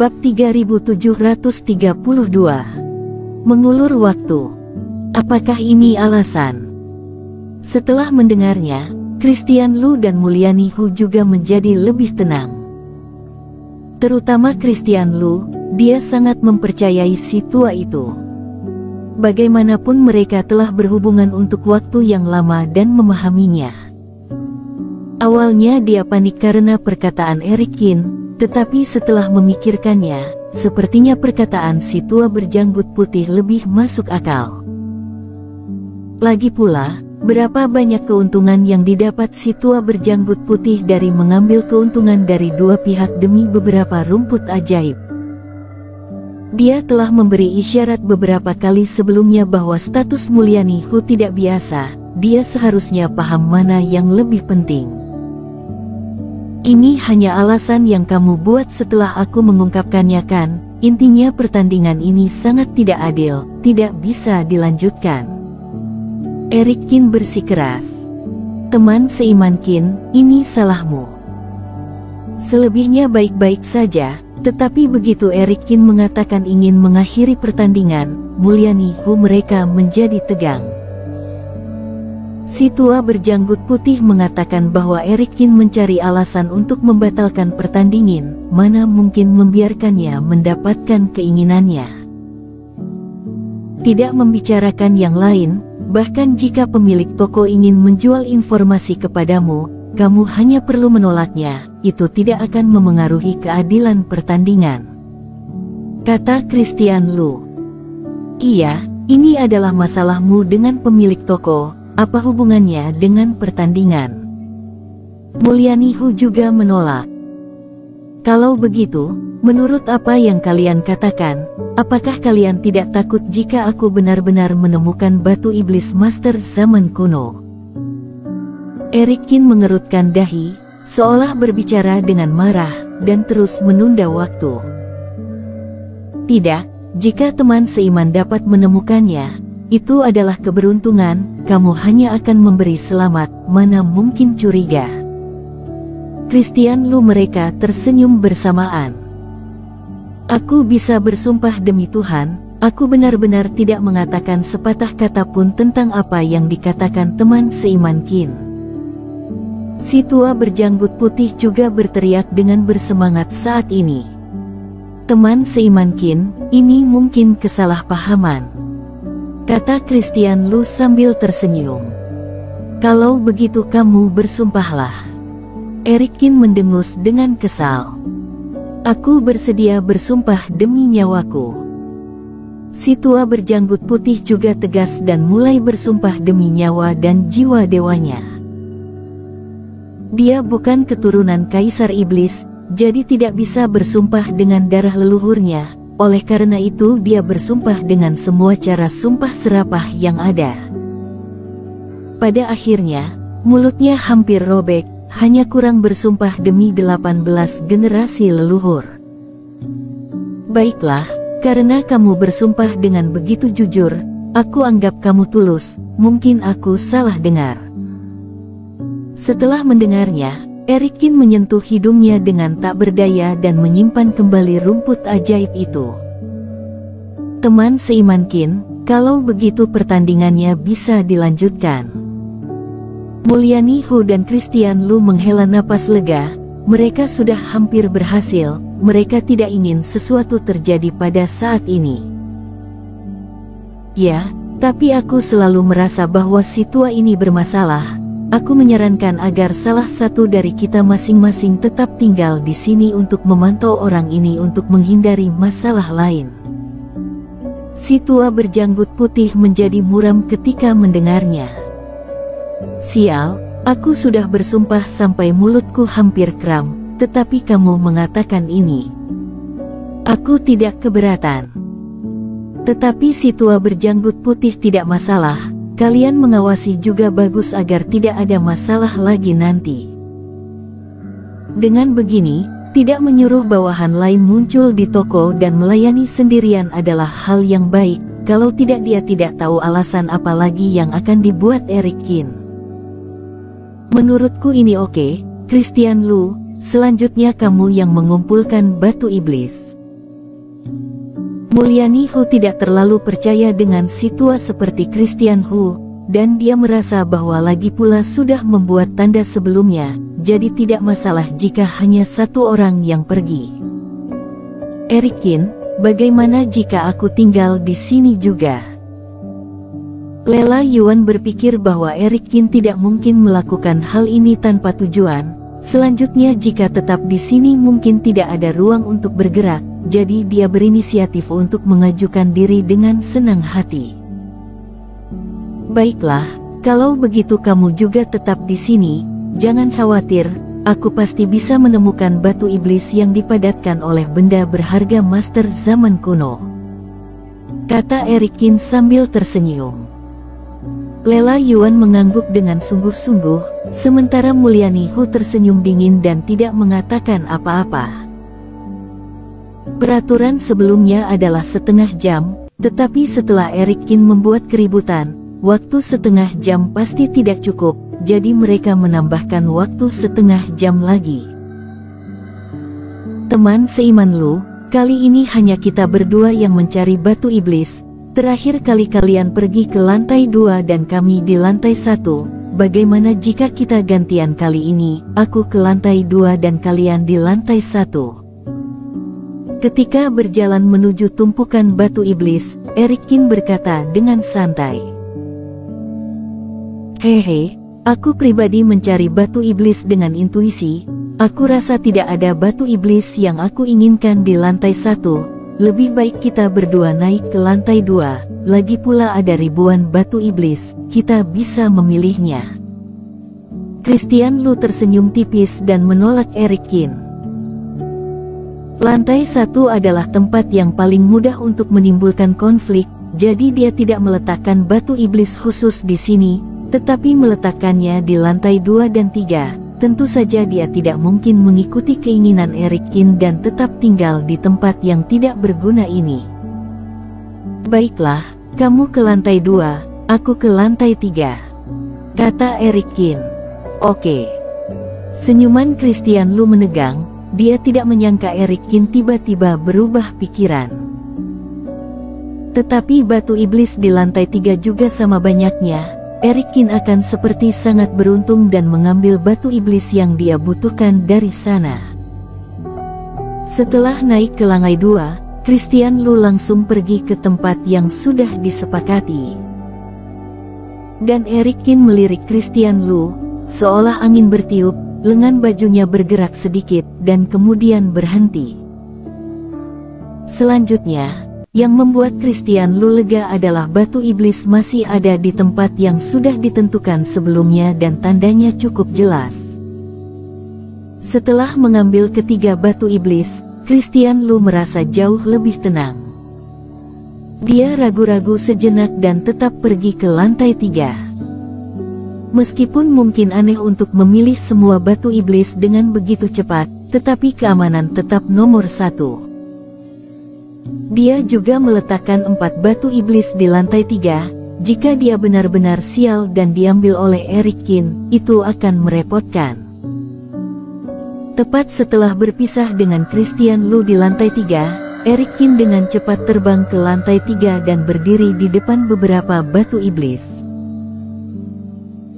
Bab 3732. Mengulur waktu. Apakah ini alasan? Setelah mendengarnya, Christian Lu dan Mulyani Hu juga menjadi lebih tenang. Terutama Christian Lu, dia sangat mempercayai si tua itu. Bagaimanapun mereka telah berhubungan untuk waktu yang lama dan memahaminya. Awalnya dia panik karena perkataan Eric Kin, tetapi setelah memikirkannya, sepertinya perkataan si tua berjanggut putih lebih masuk akal. Lagi pula, berapa banyak keuntungan yang didapat si tua berjanggut putih dari mengambil keuntungan dari dua pihak demi beberapa rumput ajaib. Dia telah memberi isyarat beberapa kali sebelumnya bahwa status Mulyani Hu tidak biasa, dia seharusnya paham mana yang lebih penting. Ini hanya alasan yang kamu buat setelah aku mengungkapkannya kan? Intinya pertandingan ini sangat tidak adil, tidak bisa dilanjutkan. Eric Kin bersikeras. Teman seiman Kin, ini salahmu. Selebihnya baik-baik saja, tetapi begitu Eric Kin mengatakan ingin mengakhiri pertandingan, Mulyani Hu mereka menjadi tegang. Si tua berjanggut putih mengatakan bahwa Eric Kin mencari alasan untuk membatalkan pertandingan, mana mungkin membiarkannya mendapatkan keinginannya. Tidak membicarakan yang lain, bahkan jika pemilik toko ingin menjual informasi kepadamu, kamu hanya perlu menolaknya, itu tidak akan memengaruhi keadilan pertandingan. Kata Christian Lu. Iya, ini adalah masalahmu dengan pemilik toko, apa hubungannya dengan pertandingan? Mulyani Hu juga menolak. Kalau begitu, menurut apa yang kalian katakan, apakah kalian tidak takut jika aku benar-benar menemukan batu iblis master zaman kuno? Eric Kin mengerutkan dahi, seolah berbicara dengan marah, dan terus menunda waktu. Tidak, jika teman seiman dapat menemukannya, itu adalah keberuntungan, kamu hanya akan memberi selamat, mana mungkin curiga. Christian Lu mereka tersenyum bersamaan. Aku bisa bersumpah demi Tuhan, aku benar-benar tidak mengatakan sepatah kata pun tentang apa yang dikatakan teman seiman Kin. Si tua berjanggut putih juga berteriak dengan bersemangat saat ini. Teman seiman Kin, ini mungkin kesalahpahaman. Kata Christian Lu sambil tersenyum. Kalau begitu kamu bersumpahlah. Eric Kin mendengus dengan kesal. Aku bersedia bersumpah demi nyawaku. Si tua berjanggut putih juga tegas dan mulai bersumpah demi nyawa dan jiwa dewanya. Dia bukan keturunan Kaisar Iblis, jadi tidak bisa bersumpah dengan darah leluhurnya. Oleh karena itu dia bersumpah dengan semua cara sumpah serapah yang ada. Pada akhirnya, mulutnya hampir robek, hanya kurang bersumpah demi 18 generasi leluhur. Baiklah, karena kamu bersumpah dengan begitu jujur, aku anggap kamu tulus, mungkin aku salah dengar. Setelah mendengarnya, Eric Kin menyentuh hidungnya dengan tak berdaya dan menyimpan kembali rumput ajaib itu. Teman seiman Kin, kalau begitu pertandingannya bisa dilanjutkan. Mulyani Hu dan Christian Lu menghela napas lega, mereka sudah hampir berhasil, mereka tidak ingin sesuatu terjadi pada saat ini. Ya, tapi aku selalu merasa bahwa si tua ini bermasalah. Aku menyarankan agar salah satu dari kita masing-masing tetap tinggal di sini untuk memantau orang ini untuk menghindari masalah lain. Si tua berjanggut putih menjadi muram ketika mendengarnya. Sial, aku sudah bersumpah sampai mulutku hampir kram, tetapi kamu mengatakan ini. Aku tidak keberatan. Tetapi si tua berjanggut putih tidak masalah. Kalian mengawasi juga bagus agar tidak ada masalah lagi nanti. Dengan begini, tidak menyuruh bawahan lain muncul di toko dan melayani sendirian adalah hal yang baik, kalau tidak dia tidak tahu alasan apa lagi yang akan dibuat Eric Kin. Menurutku ini oke, Christian Lu, selanjutnya kamu yang mengumpulkan batu iblis. Mulyani Hu tidak terlalu percaya dengan situasi seperti Christian Hu, dan dia merasa bahwa lagi pula sudah membuat tanda sebelumnya, jadi tidak masalah jika hanya satu orang yang pergi. Eric Qin, bagaimana jika aku tinggal di sini juga? Lela Yuan berpikir bahwa Eric Qin tidak mungkin melakukan hal ini tanpa tujuan. Selanjutnya jika tetap di sini mungkin tidak ada ruang untuk bergerak, jadi dia berinisiatif untuk mengajukan diri dengan senang hati. Baiklah, kalau begitu kamu juga tetap di sini, jangan khawatir, aku pasti bisa menemukan batu iblis yang dipadatkan oleh benda berharga master zaman kuno, kata Eric Qin sambil tersenyum. Lela Yuan mengangguk dengan sungguh-sungguh, sementara Mulyani Hu tersenyum dingin dan tidak mengatakan apa-apa. Peraturan sebelumnya adalah setengah jam, tetapi setelah Eric Qin membuat keributan, waktu setengah jam pasti tidak cukup, jadi mereka menambahkan waktu setengah jam lagi. Teman seiman Lu, kali ini hanya kita berdua yang mencari batu iblis. Terakhir kali kalian pergi ke lantai 2 dan kami di lantai 1, bagaimana jika kita gantian kali ini, aku ke lantai 2 dan kalian di lantai 1. Ketika berjalan menuju tumpukan batu iblis, Eric Qin berkata dengan santai. Hehe, aku pribadi mencari batu iblis dengan intuisi, aku rasa tidak ada batu iblis yang aku inginkan di lantai 1. Lebih baik kita berdua naik ke lantai 2, lagi pula ada ribuan batu iblis, kita bisa memilihnya. Christian Lu tersenyum tipis dan menolak Eric Qin. Lantai 1 adalah tempat yang paling mudah untuk menimbulkan konflik, jadi dia tidak meletakkan batu iblis khusus di sini, tetapi meletakkannya di lantai 2 dan 3. Tentu saja dia tidak mungkin mengikuti keinginan Eric Qin dan tetap tinggal di tempat yang tidak berguna ini. Baiklah, kamu ke lantai 2, aku ke lantai 3, kata Eric Qin. Oke. Senyuman Christian Lu menegang, dia tidak menyangka Eric Qin tiba-tiba berubah pikiran. Tetapi batu iblis di lantai 3 juga sama banyaknya. Eric Qin akan seperti sangat beruntung dan mengambil batu iblis yang dia butuhkan dari sana. Setelah naik ke lantai 2, Christian Lu langsung pergi ke tempat yang sudah disepakati. Dan Eric Qin melirik Christian Lu, seolah angin bertiup, lengan bajunya bergerak sedikit dan kemudian berhenti. Selanjutnya, yang membuat Christian Lu lega adalah batu iblis masih ada di tempat yang sudah ditentukan sebelumnya dan tandanya cukup jelas. Setelah mengambil ketiga batu iblis, Christian Lu merasa jauh lebih tenang. Dia ragu-ragu sejenak dan tetap pergi ke lantai 3. Meskipun mungkin aneh untuk memilih semua batu iblis dengan begitu cepat, tetapi keamanan tetap nomor 1. Dia juga meletakkan 4 batu iblis di lantai 3, jika dia benar-benar sial dan diambil oleh Eric Qin, itu akan merepotkan. Tepat setelah berpisah dengan Christian Lu di lantai 3, Eric Qin dengan cepat terbang ke lantai 3 dan berdiri di depan beberapa batu iblis.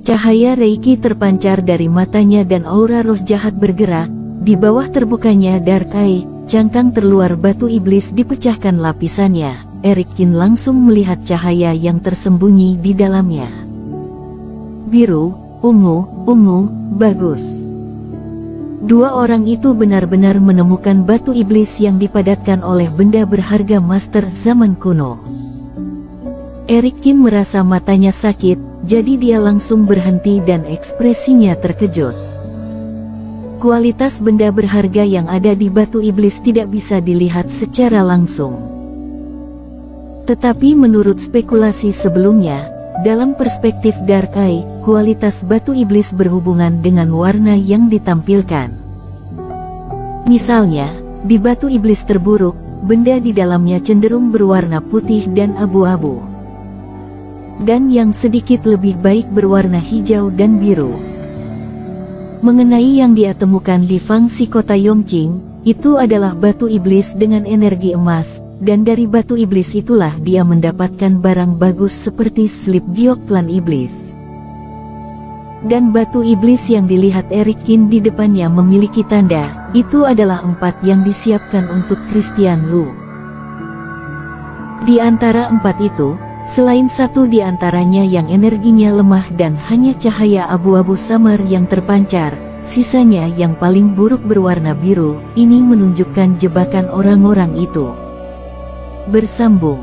Cahaya Reiki terpancar dari matanya dan aura roh jahat bergerak, di bawah terbukanya Dark Eye. Cangkang terluar batu iblis dipecahkan lapisannya. Eric Qin langsung melihat cahaya yang tersembunyi di dalamnya. Biru, ungu, bagus. Dua orang itu benar-benar menemukan batu iblis yang dipadatkan oleh benda berharga master zaman kuno. Eric Qin merasa matanya sakit, jadi dia langsung berhenti dan ekspresinya terkejut. Kualitas benda berharga yang ada di batu iblis tidak bisa dilihat secara langsung. Tetapi menurut spekulasi sebelumnya, dalam perspektif Dark Eye, kualitas batu iblis berhubungan dengan warna yang ditampilkan. Misalnya, di batu iblis terburuk, benda di dalamnya cenderung berwarna putih dan abu-abu. Dan yang sedikit lebih baik berwarna hijau dan biru. Mengenai yang dia temukan di Fangxi kota Yongqing, Itu adalah batu iblis dengan energi emas, dan dari batu iblis itulah dia mendapatkan barang bagus seperti slip giok klan iblis. Dan batu iblis yang dilihat Erikin di depannya memiliki tanda, itu adalah 4 yang disiapkan untuk Christian Lu. Di antara 4 itu, selain 1 di antaranya yang energinya lemah dan hanya cahaya abu-abu samar yang terpancar, sisanya yang paling buruk berwarna biru, ini menunjukkan jebakan orang-orang itu. Bersambung.